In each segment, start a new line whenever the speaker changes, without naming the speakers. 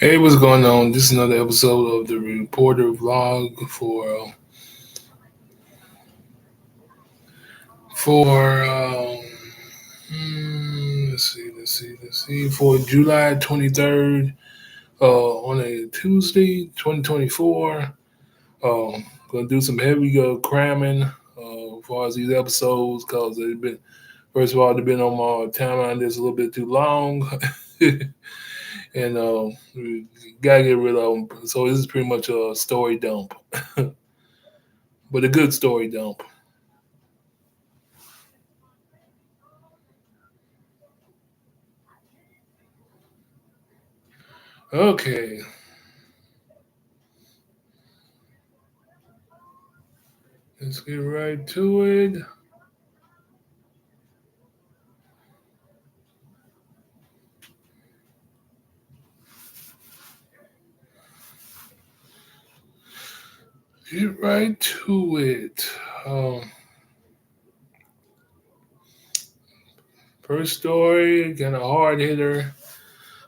Hey, what's going on? This is another episode of the Reporter Vlog for let's see for July 23rd on a Tuesday 2024. Gonna do some heavy cramming as far as these episodes because they've been first of all they've been on my timeline just a little bit too long. And we gotta get rid of them. So this is pretty much a story dump, but a good story dump. Okay, let's get right to it. Get right to it. Um, First story, kind of hard hitter.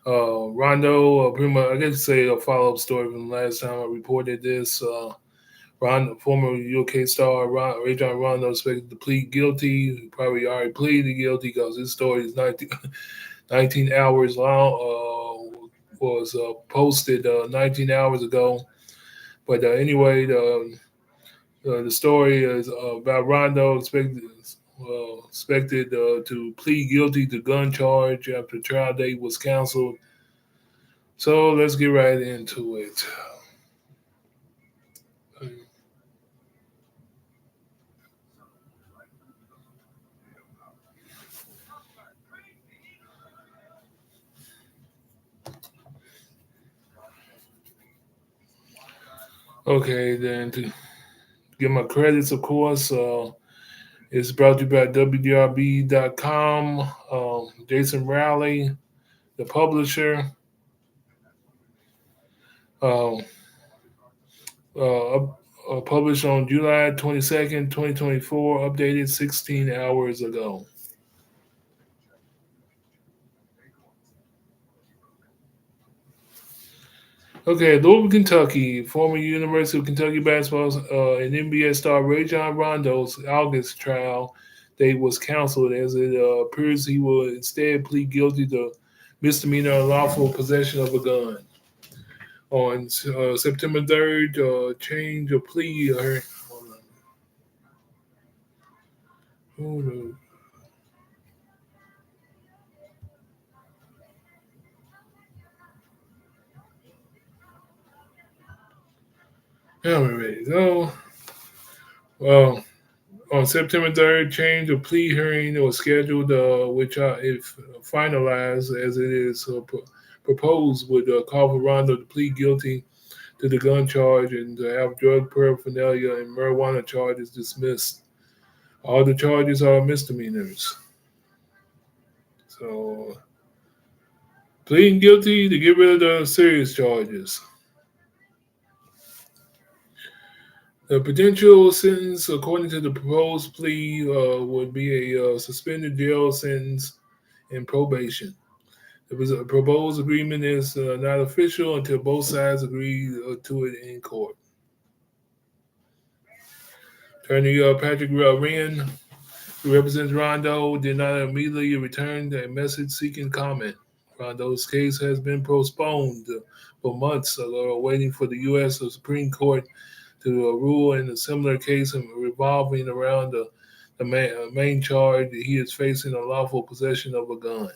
Rondo, pretty much, I guess say a follow up story from the last time I reported this. Former UK star Rajon Rondo expected to plead guilty. He probably already pleaded guilty because his story is 19 hours long. Was posted 19 hours ago. But anyway, the story is about Rondo expected to plead guilty to gun charge after trial date was canceled. So let's get right into it. Okay, then to give my credits, of course, it's brought to you by WDRB.com. Jason Rowley, the publisher. Um, uh, Published on July 22nd, 2024, updated 16 hours ago. Okay, Louisville, Kentucky, former University of Kentucky basketball and NBA star Rajon Rondo's August trial date was canceled as it appears he will instead plead guilty to misdemeanor unlawful possession of a gun. On September 3rd, change of plea. Hold on. Now we're ready to go. Well, on September 3rd, change of plea hearing was scheduled, which, if finalized as it is proposed, would call for Rondo to plead guilty to the gun charge and to have drug paraphernalia and marijuana charges dismissed. All the charges are misdemeanors. So, pleading guilty to get rid of the serious charges. The potential sentence, according to the proposed plea, would be a suspended jail sentence and probation. The proposed agreement is not official until both sides agree to it in court. Attorney Patrick Wren, who represents Rondo, did not immediately return a message seeking comment. Rondo's case has been postponed for months, waiting for the U.S. Supreme Court to rule in a similar case revolving around the main charge that he is facing unlawful possession of a gun.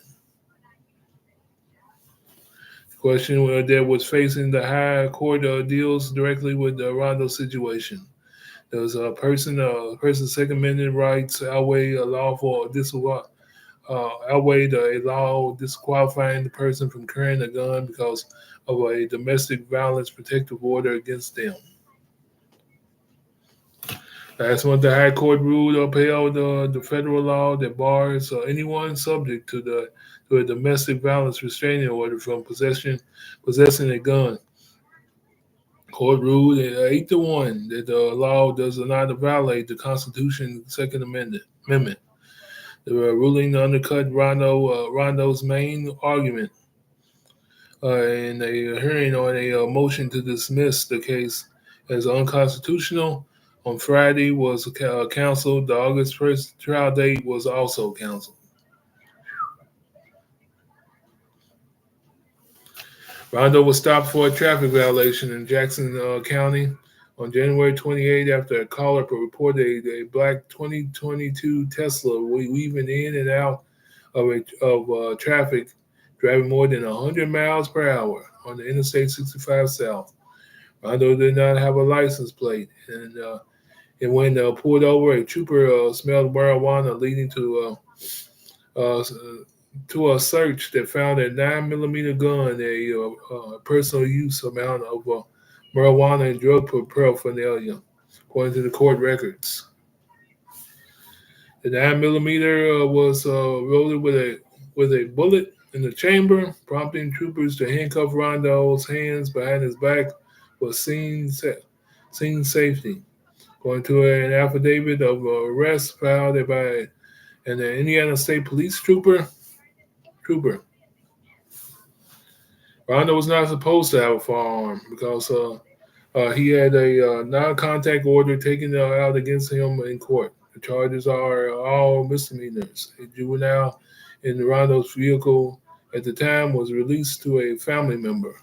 The question that was facing the high court deals directly with the Rondo situation. Does a person's Second Amendment rights outweigh a lawful outweigh a law disqualifying the person from carrying a gun because of a domestic violence protective order against them? Last month, the High Court ruled upheld the federal law that bars anyone subject to a domestic violence restraining order from possessing a gun. Court ruled at 8-1 that the law does not violate the Constitution's Second Amendment. The ruling undercut Rondo's main argument in a hearing on a motion to dismiss the case as unconstitutional on Friday was canceled. The August 1st trial date was also canceled. Rondo was stopped for a traffic violation in Jackson County on January 28 after a caller reported a black 2022 Tesla weaving in and out of traffic, driving more than 100 miles per hour on the Interstate 65 South. Rondo did not have a license plate, and when pulled over, a trooper smelled marijuana, leading uh, to a search that found a 9mm gun, a personal use amount of marijuana and drug paraphernalia, according to the court records. The 9mm was loaded with a bullet in the chamber, prompting troopers to handcuff Rondo's hands behind his back for scene safety. According to an affidavit of arrest filed by an Indiana State Police trooper, Rondo was not supposed to have a firearm because he had a non-contact order taken out against him in court. The charges are all misdemeanors. A juvenile in Rondo's vehicle at the time was released to a family member.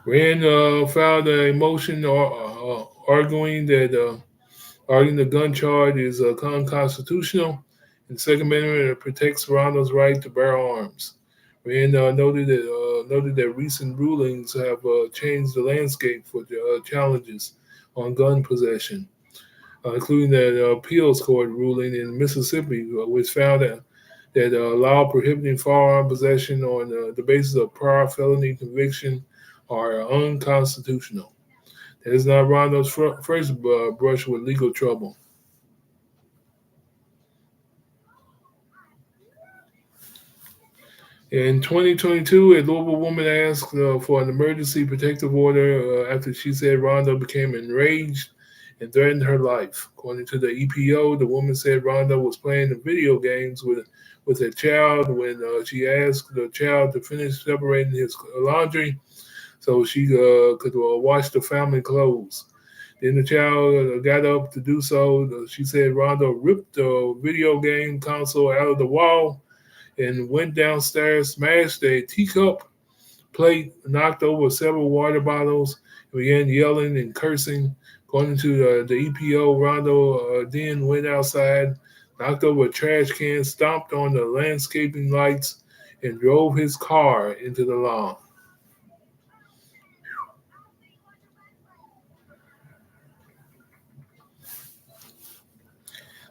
Rand filed a motion arguing the gun charge is unconstitutional, and the Second Amendment protects Rondo's right to bear arms. Rand noted that recent rulings have changed the landscape for challenges on gun possession, including the appeals court ruling in Mississippi, which found that a law prohibiting firearm possession on the basis of prior felony conviction are unconstitutional. That is not Rondo's first brush with legal trouble. In 2022, a Louisville woman asked for an emergency protective order after she said Rondo became enraged and threatened her life. According to the EPO, the woman said Rondo was playing video games with a child when she asked the child to finish separating his laundry so she could wash the family clothes. Then the child got up to do so. She said Rondo ripped the video game console out of the wall and went downstairs, smashed a teacup plate, knocked over several water bottles, and began yelling and cursing. According to the EPO, Rondo then went outside, knocked over a trash can, stomped on the landscaping lights, and drove his car into the lawn.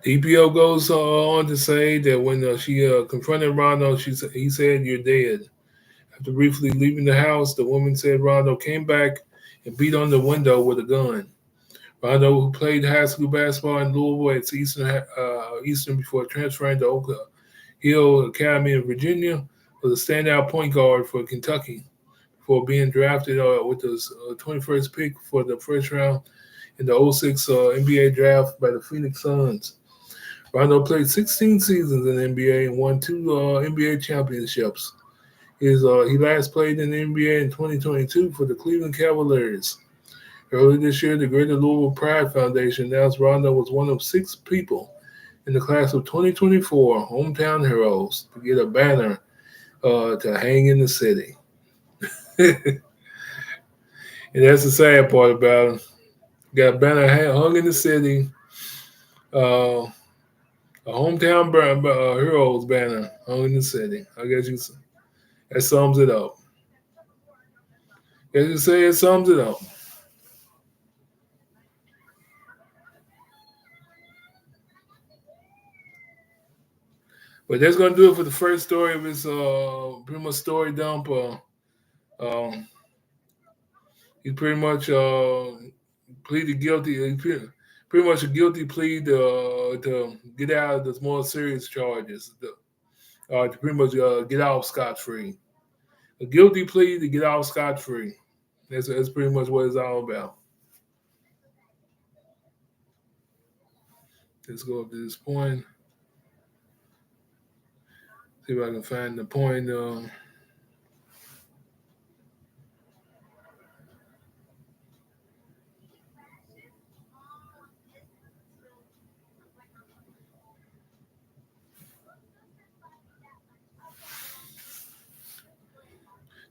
The EPO goes on to say that when she confronted Rondo, he said, "You're dead." After briefly leaving the house, the woman said Rondo came back and beat on the window with a gun. Rondo, who played high school basketball in Louisville at Eastern before transferring to Oak Hill Academy in Virginia, was a standout point guard for Kentucky before being drafted with the 21st pick for the first round in the '06 NBA draft by the Phoenix Suns. Rondo played 16 seasons in the NBA and won two NBA championships. He last played in the NBA in 2022 for the Cleveland Cavaliers. Earlier this year, the Greater Louisville Pride Foundation announced Rondo was one of 6 people in the class of 2024 Hometown Heroes to get a banner to hang in the city. And that's the sad part about it. Got a banner hung in the city. A hometown heroes banner hung in the city. I guess that sums it up. As you say, it sums it up. But that's gonna do it for the first story of his pretty much story dump. Um, he pretty much pleaded guilty. Pretty much a guilty plea to get out of the more serious charges. To pretty much get out scot free. A guilty plea to get out scot free. That's pretty much what it's all about. Let's go up to this point. See if I can find the point.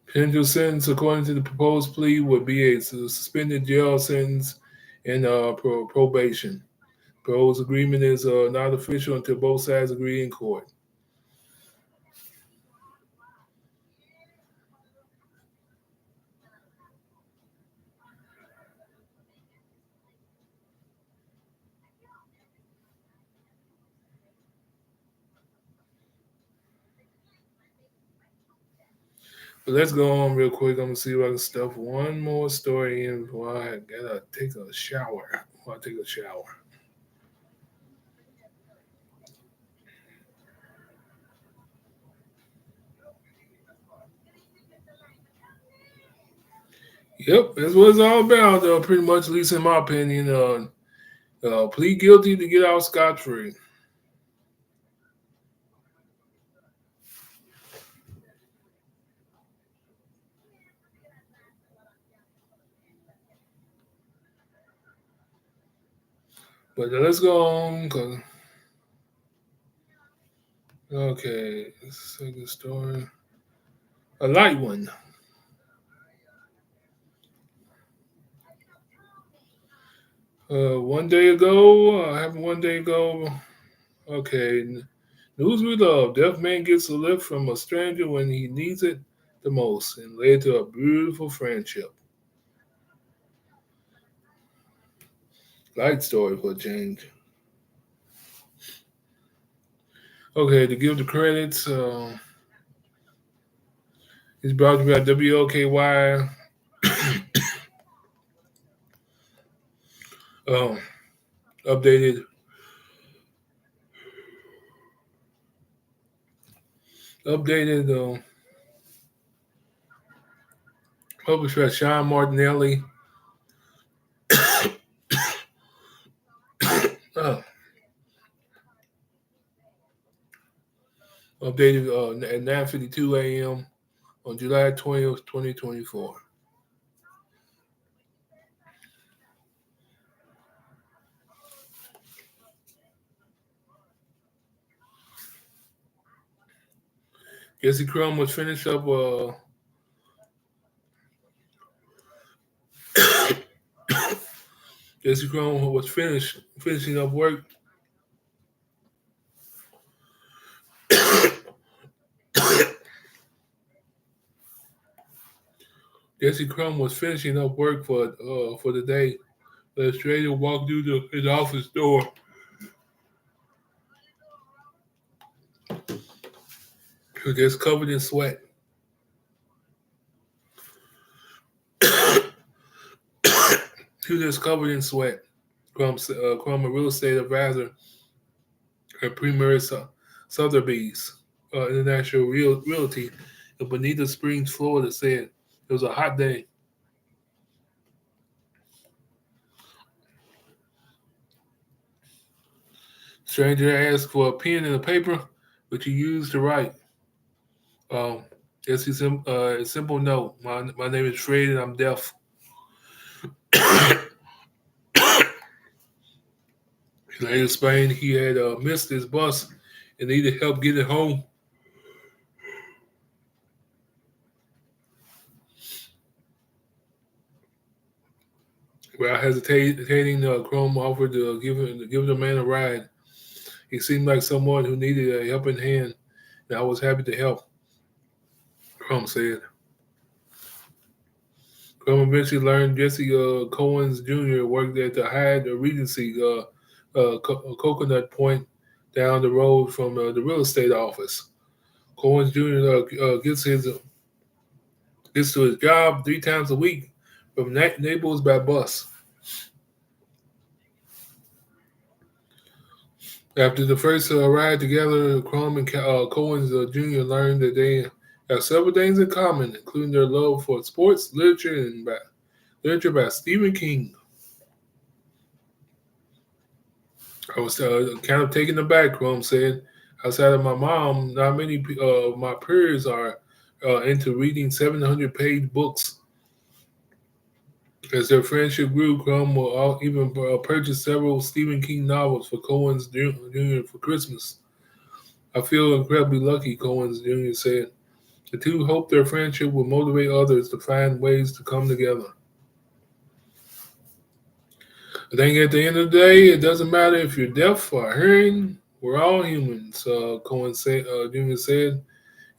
Potential sentence, according to the proposed plea, would be a suspended jail sentence and probation. Proposed agreement is not official until both sides agree in court. But let's go on real quick. I'm gonna see if I can stuff one more story in before I gotta take a shower. Before I take a shower. Yep, that's what it's all about. Pretty much, at least in my opinion. Plead guilty to get out scot free. But let's go on. Okay, second story. A light one. One day ago, happened one day ago. Okay, news we love. Deaf man gets a lift from a stranger when he needs it the most, and led to a beautiful friendship. Light story for a change. Okay, to give the credits, it's brought to you by WOKY. Um, updated, updated. Published by Sean Martinelli. uh, Updated at 9:52 a.m. on July 20th, 2024. Jesse Crumb was finished up. Jesse Crumb was finishing up work. Jesse Crumb was finishing up work for the day. The stranger walked through his office door. He was just covered in sweat. He was just covered in sweat. Crumb, a real estate advisor at Premier Sotheby's International Realty in Bonita Springs, Florida, said it was a hot day. Stranger asked for a pen and a paper, which he used to write. Um, just a simple note. My name is Fred and I'm deaf. He later explained he had missed his bus and needed help getting home. Without hesitating, Chrome offered to give the man a ride. He seemed like someone who needed a helping hand, and I was happy to help, Chrome said. Chrome eventually learned Jesse Cohen's Jr. worked at the Hyatt Regency Coconut Point down the road from the real estate office. Cohen's Jr. Gets to his job 3 times a week from Naples by bus. After the first ride together, Crum and Cohen's Jr. learned that they have several things in common, including their love for sports, literature by Stephen King. I was kind of taken aback, Crum said. Outside of my mom, not many my peers are into reading 700-page books. As their friendship grew, Crumb will even purchase several Stephen King novels for Cohen's Jr. for Christmas. I feel incredibly lucky, Cohen's Jr. said. The two hope their friendship will motivate others to find ways to come together. I think at the end of the day, it doesn't matter if you're deaf or hearing. We're all humans, Cohen Jr. said.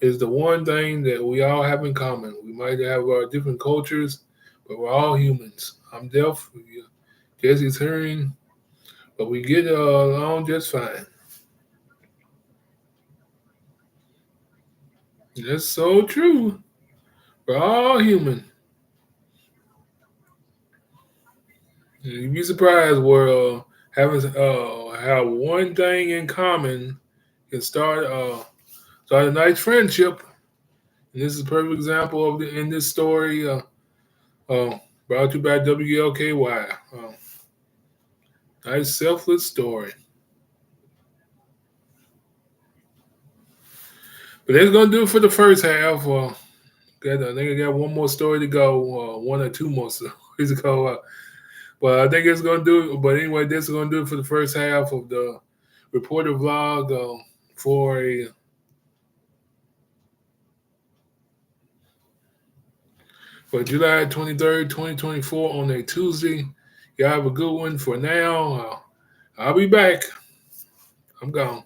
Is the one thing that we all have in common. We might have our different cultures, but we're all humans. I'm deaf, Jesse's hearing, but we get along just fine. That's so true. We're all human. You'd be surprised where having have one thing in common can start a nice friendship. And this is a perfect example of in this story. Brought to you by WLKY. Nice selfless story. But that's gonna do it for the first half. I think I got one more story to go, one or two more stories to go. But I think it's gonna do it. But anyway, this is gonna do it for the first half of the reporter vlog for July 23rd, 2024 on a Tuesday. Y'all have a good one for now. I'll be back. I'm gone.